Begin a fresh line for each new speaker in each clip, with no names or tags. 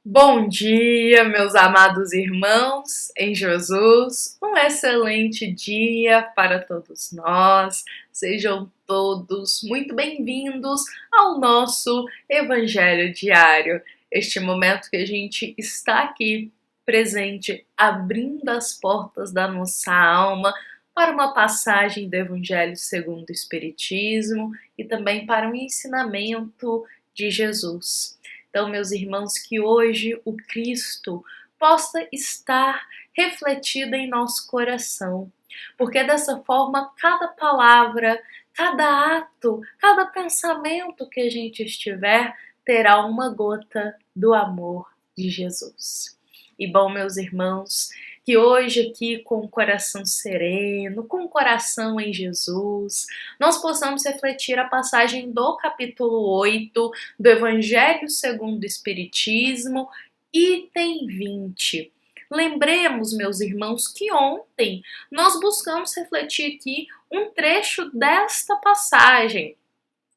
Bom dia, meus amados irmãos em Jesus. Um excelente dia para todos nós. Sejam todos muito bem-vindos ao nosso Evangelho Diário. Este momento que a gente está aqui presente, abrindo as portas da nossa alma para uma passagem do Evangelho segundo o Espiritismo e também para um ensinamento de Jesus. Então, meus irmãos, que hoje o Cristo possa estar refletido em nosso coração, porque dessa forma cada palavra, cada ato, cada pensamento que a gente estiver terá uma gota do amor de Jesus. E bom, meus irmãos, que hoje aqui com o coração sereno, com o coração em Jesus, nós possamos refletir a passagem do capítulo 8 do Evangelho segundo o Espiritismo, item 20. Lembremos, meus irmãos, que ontem nós buscamos refletir aqui um trecho desta passagem,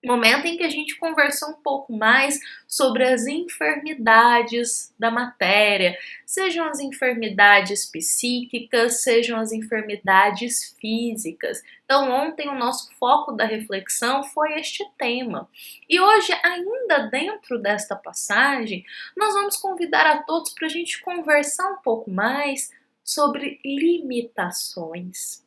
momento em que a gente conversou um pouco mais sobre as enfermidades da matéria, sejam as enfermidades psíquicas, sejam as enfermidades físicas. Então, ontem o nosso foco da reflexão foi este tema. E hoje, ainda dentro desta passagem, nós vamos convidar a todos para a gente conversar um pouco mais sobre limitações,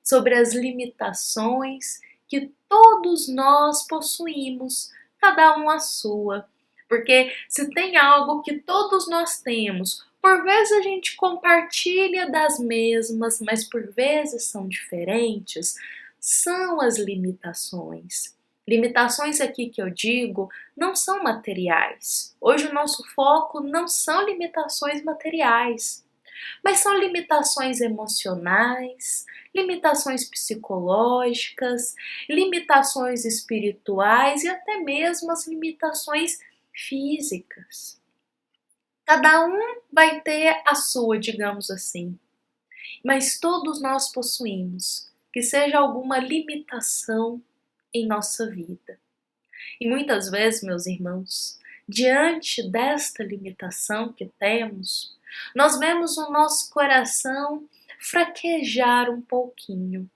sobre as limitações que todos nós possuímos, cada um a sua. Porque se tem algo que todos nós temos, por vezes a gente compartilha das mesmas, mas por vezes são diferentes, são as limitações. Limitações aqui que eu digo não são materiais. Hoje o nosso foco não são limitações materiais, mas são limitações emocionais, limitações psicológicas, limitações espirituais e até mesmo as limitações físicas. Cada um vai ter a sua, digamos assim, mas todos nós possuímos, que seja alguma limitação em nossa vida. E muitas vezes, meus irmãos, diante desta limitação que temos, nós vemos o nosso coração fraquejar um pouquinho.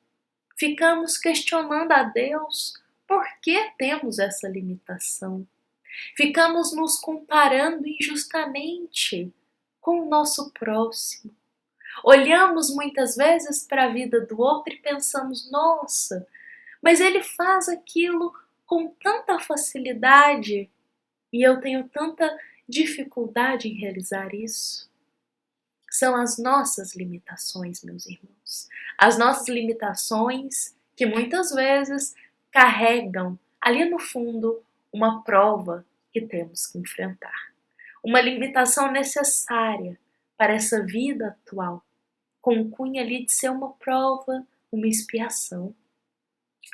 Ficamos questionando a Deus por que temos essa limitação. Ficamos nos comparando injustamente com o nosso próximo. Olhamos muitas vezes para a vida do outro e pensamos, nossa, mas ele faz aquilo com tanta facilidade e eu tenho tanta dificuldade em realizar isso. São as nossas limitações, meus irmãos. As nossas limitações que muitas vezes carregam ali no fundo uma prova que temos que enfrentar. Uma limitação necessária para essa vida atual, com o cunho ali de ser uma prova, uma expiação.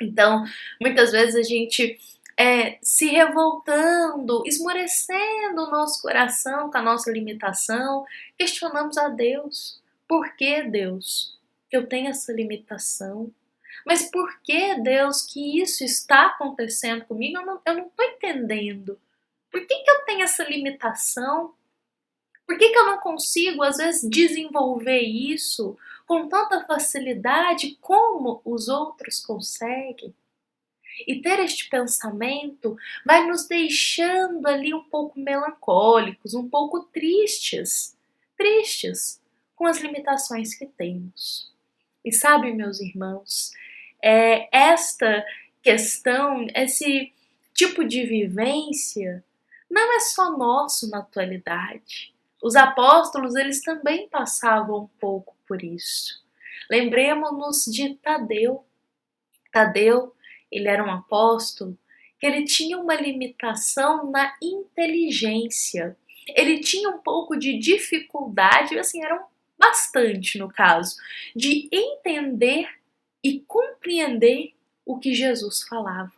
Então, muitas vezes a gente se revoltando, esmorecendo o nosso coração com a nossa limitação, questionamos a Deus. Por que, Deus, que eu tenho essa limitação? Mas por que, Deus, que isso está acontecendo comigo? Eu não estou entendendo. Por que eu tenho essa limitação? Por que eu não consigo, às vezes, desenvolver isso com tanta facilidade como os outros conseguem? E ter este pensamento vai nos deixando ali um pouco melancólicos, um pouco tristes com as limitações que temos. E sabe, meus irmãos, esta questão, esse tipo de vivência não é só nosso na atualidade. Os apóstolos, eles também passavam um pouco por isso. Lembremos-nos de Tadeu. Tadeu, ele era um apóstolo, que ele tinha uma limitação na inteligência. Ele tinha um pouco de dificuldade, assim, era bastante no caso, de entender e compreender o que Jesus falava.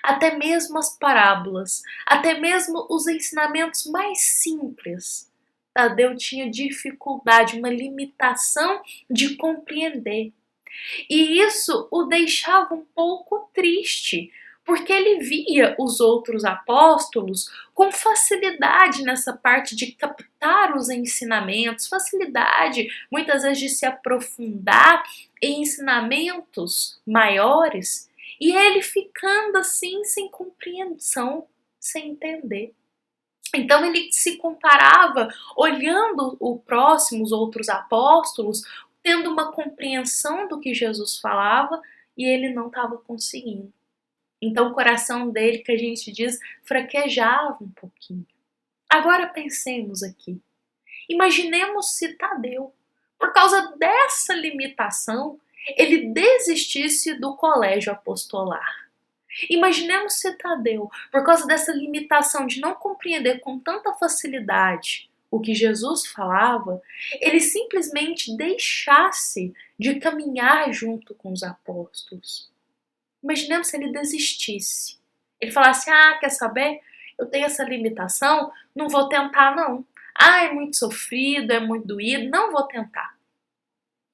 Até mesmo as parábolas, até mesmo os ensinamentos mais simples. Tadeu tinha dificuldade, uma limitação de compreender. E isso o deixava um pouco triste, porque ele via os outros apóstolos com facilidade nessa parte de captar os ensinamentos, facilidade muitas vezes de se aprofundar em ensinamentos maiores, e ele ficando assim sem compreensão, sem entender. Então ele se comparava, olhando o próximo, os outros apóstolos, tendo uma compreensão do que Jesus falava, e ele não estava conseguindo. Então o coração dele, que a gente diz, fraquejava um pouquinho. Agora pensemos aqui. Imaginemos se Tadeu, por causa dessa limitação, ele desistisse do colégio apostolar. Imaginemos se Tadeu, por causa dessa limitação de não compreender com tanta facilidade o que Jesus falava, ele simplesmente deixasse de caminhar junto com os apóstolos. Imaginemos se ele desistisse. Ele falasse, quer saber? Eu tenho essa limitação, não vou tentar não. É muito sofrido, é muito doído, não vou tentar.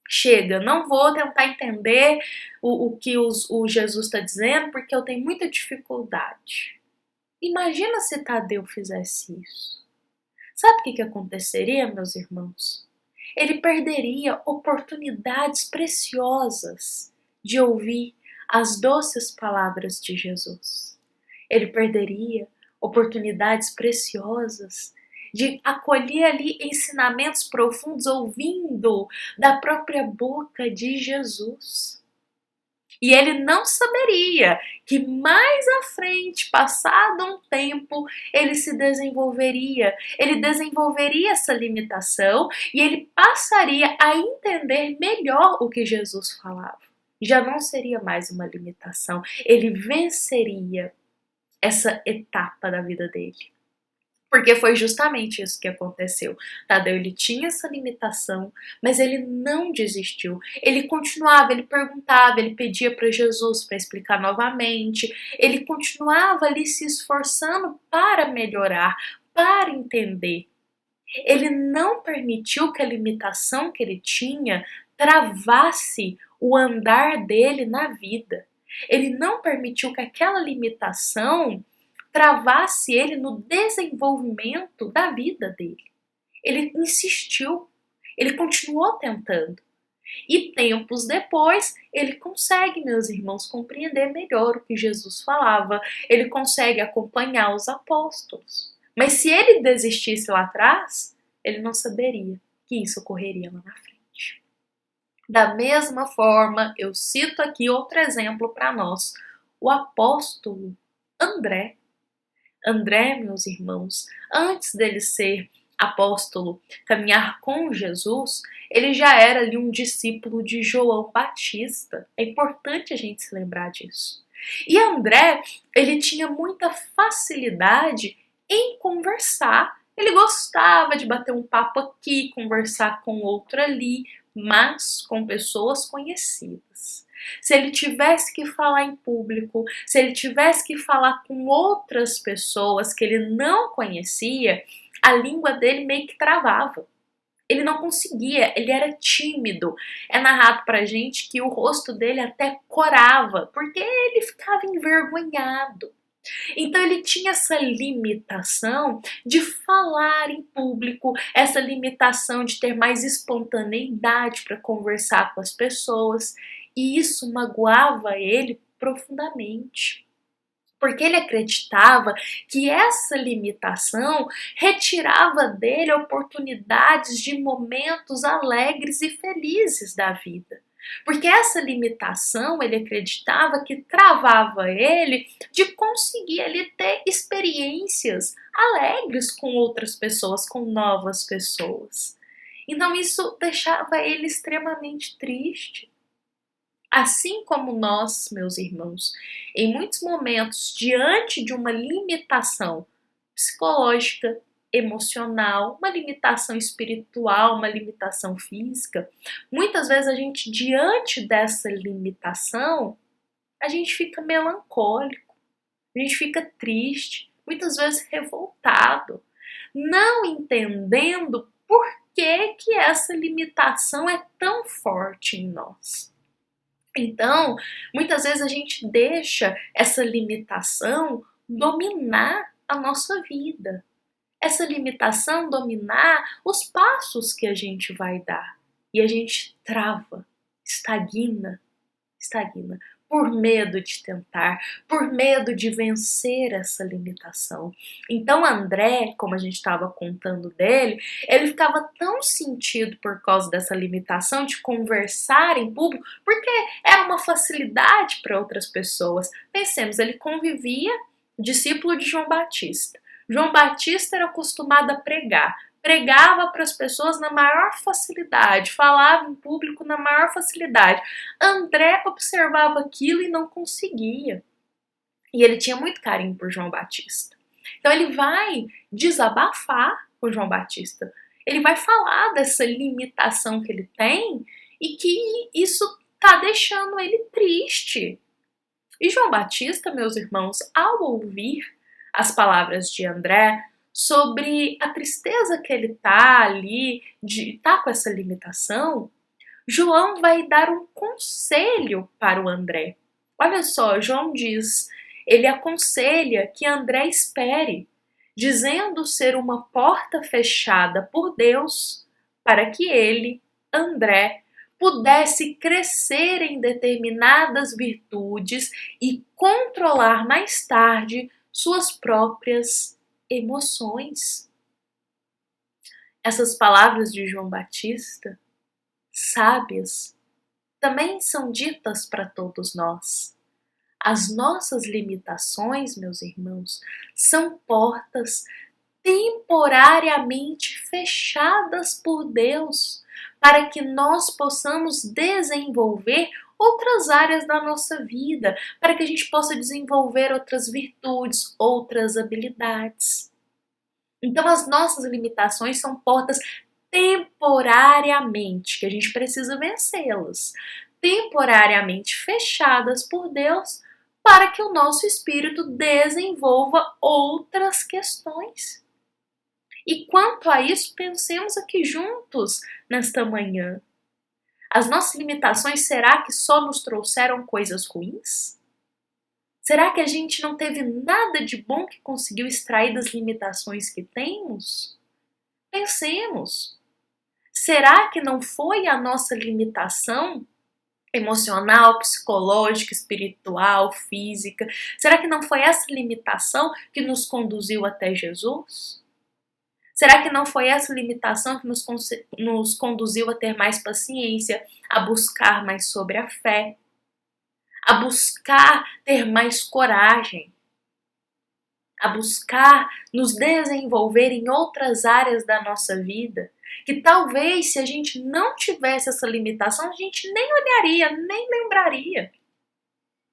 Chega, não vou tentar entender o que o Jesus está dizendo, porque eu tenho muita dificuldade. Imagina se Tadeu fizesse isso. Sabe o que aconteceria, meus irmãos? Ele perderia oportunidades preciosas de ouvir as doces palavras de Jesus. Ele perderia oportunidades preciosas de acolher ali ensinamentos profundos, ouvindo da própria boca de Jesus. E ele não saberia que mais à frente, passado um tempo, ele se desenvolveria. Ele desenvolveria essa limitação e ele passaria a entender melhor o que Jesus falava. Já não seria mais uma limitação. Ele venceria essa etapa da vida dele. Porque foi justamente isso que aconteceu. Tadeu, ele tinha essa limitação, mas ele não desistiu. Ele continuava, ele perguntava, ele pedia para Jesus para explicar novamente. Ele continuava ali se esforçando para melhorar, para entender. Ele não permitiu que a limitação que ele tinha travasse o andar dele na vida. Ele não permitiu que aquela limitação travasse ele no desenvolvimento da vida dele. Ele insistiu, ele continuou tentando. E tempos depois, ele consegue, meus irmãos, compreender melhor o que Jesus falava. Ele consegue acompanhar os apóstolos. Mas se ele desistisse lá atrás, ele não saberia que isso ocorreria lá na frente. Da mesma forma, eu cito aqui outro exemplo para nós. O apóstolo André. André, meus irmãos, antes dele ser apóstolo, caminhar com Jesus, ele já era ali um discípulo de João Batista. É importante a gente se lembrar disso. E André, ele tinha muita facilidade em conversar. Ele gostava de bater um papo aqui, conversar com outro ali, mas com pessoas conhecidas. Se ele tivesse que falar em público, se ele tivesse que falar com outras pessoas que ele não conhecia, a língua dele meio que travava. Ele não conseguia, ele era tímido. É narrado pra gente que o rosto dele até corava, porque ele ficava envergonhado. Então ele tinha essa limitação de falar em público, essa limitação de ter mais espontaneidade para conversar com as pessoas, e isso magoava ele profundamente. Porque ele acreditava que essa limitação retirava dele oportunidades de momentos alegres e felizes da vida. Porque essa limitação, ele acreditava que travava ele de conseguir ali ter experiências alegres com outras pessoas, com novas pessoas. Então isso deixava ele extremamente triste. Assim como nós, meus irmãos, em muitos momentos, diante de uma limitação psicológica, emocional, uma limitação espiritual, uma limitação física, muitas vezes a gente, diante dessa limitação, a gente fica melancólico, a gente fica triste, muitas vezes revoltado, não entendendo por que essa limitação é tão forte em nós. Então, muitas vezes a gente deixa essa limitação dominar a nossa vida. Essa limitação dominar os passos que a gente vai dar. E a gente trava, estagna, por medo de tentar, por medo de vencer essa limitação. Então André, como a gente estava contando dele, ele ficava tão sentido por causa dessa limitação de conversar em público, porque era uma facilidade para outras pessoas. Pensemos, ele convivia, discípulo de João Batista. João Batista era acostumado a pregar. Pregava para as pessoas na maior facilidade, falava em público na maior facilidade. André observava aquilo e não conseguia. E ele tinha muito carinho por João Batista. Então ele vai desabafar com João Batista. Ele vai falar dessa limitação que ele tem e que isso está deixando ele triste. E João Batista, meus irmãos, ao ouvir as palavras de André sobre a tristeza que ele tá ali, de estar com essa limitação, João vai dar um conselho para o André. Olha só, João diz, ele aconselha que André espere, dizendo ser uma porta fechada por Deus para que ele, André, pudesse crescer em determinadas virtudes e controlar mais tarde suas próprias emoções. Essas palavras de João Batista, sábias, também são ditas para todos nós. As nossas limitações, meus irmãos, são portas temporariamente fechadas por Deus, para que nós possamos desenvolver outras áreas da nossa vida, para que a gente possa desenvolver outras virtudes, outras habilidades. Então, as nossas limitações são portas temporariamente, que a gente precisa vencê-las, temporariamente fechadas por Deus, para que o nosso espírito desenvolva outras questões. E quanto a isso, pensemos aqui juntos nesta manhã. As nossas limitações, será que só nos trouxeram coisas ruins? Será que a gente não teve nada de bom que conseguiu extrair das limitações que temos? Pensemos. Será que não foi a nossa limitação emocional, psicológica, espiritual, física? Será que não foi essa limitação que nos conduziu até Jesus? Será que não foi essa limitação que nos conduziu a ter mais paciência, a buscar mais sobre a fé, a buscar ter mais coragem, a buscar nos desenvolver em outras áreas da nossa vida, que talvez se a gente não tivesse essa limitação, a gente nem olharia, nem lembraria.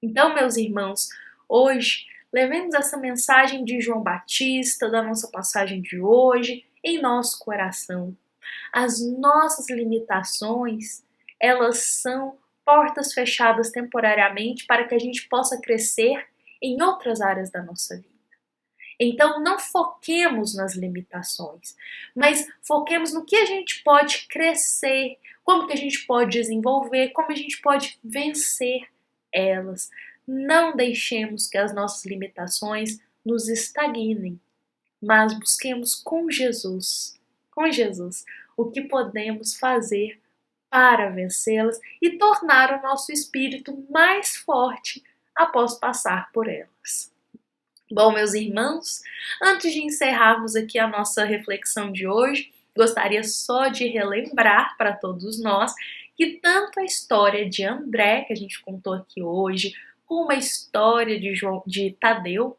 Então, meus irmãos, hoje levemos essa mensagem de João Batista, da nossa passagem de hoje, em nosso coração. As nossas limitações, elas são portas fechadas temporariamente para que a gente possa crescer em outras áreas da nossa vida. Então, não foquemos nas limitações, mas foquemos no que a gente pode crescer, como que a gente pode desenvolver, como a gente pode vencer elas. Não deixemos que as nossas limitações nos estagnem, mas busquemos com Jesus, o que podemos fazer para vencê-las e tornar o nosso espírito mais forte após passar por elas. Bom, meus irmãos, antes de encerrarmos aqui a nossa reflexão de hoje, gostaria só de relembrar para todos nós que tanto a história de André, que a gente contou aqui hoje, como a história de Tadeu,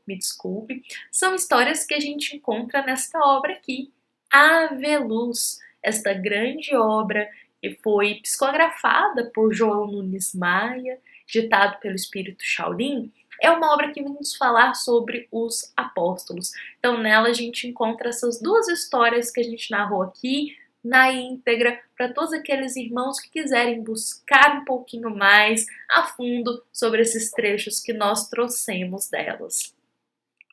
são histórias que a gente encontra nesta obra aqui, Ave Luz, esta grande obra que foi psicografada por João Nunes Maia, ditado pelo Espírito Shaolin. É uma obra que vem nos falar sobre os apóstolos. Então, nela a gente encontra essas duas histórias que a gente narrou aqui, na íntegra, para todos aqueles irmãos que quiserem buscar um pouquinho mais a fundo sobre esses trechos que nós trouxemos delas.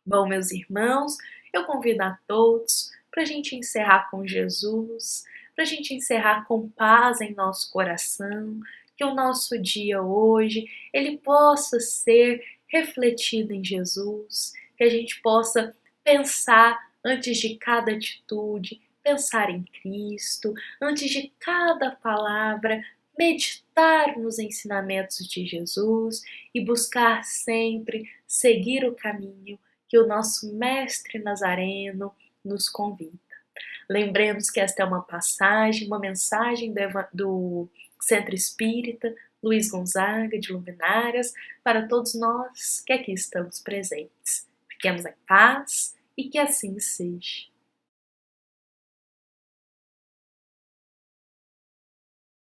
Bom, meus irmãos, eu convido a todos para a gente encerrar com Jesus, para a gente encerrar com paz em nosso coração, que o nosso dia hoje ele possa ser refletido em Jesus, que a gente possa pensar antes de cada atitude, pensar em Cristo, antes de cada palavra, meditar nos ensinamentos de Jesus e buscar sempre seguir o caminho que o nosso Mestre Nazareno nos convida. Lembremos que esta é uma passagem, uma mensagem do Centro Espírita Luiz Gonzaga de Luminárias para todos nós que aqui estamos presentes. Fiquemos em paz e que assim seja.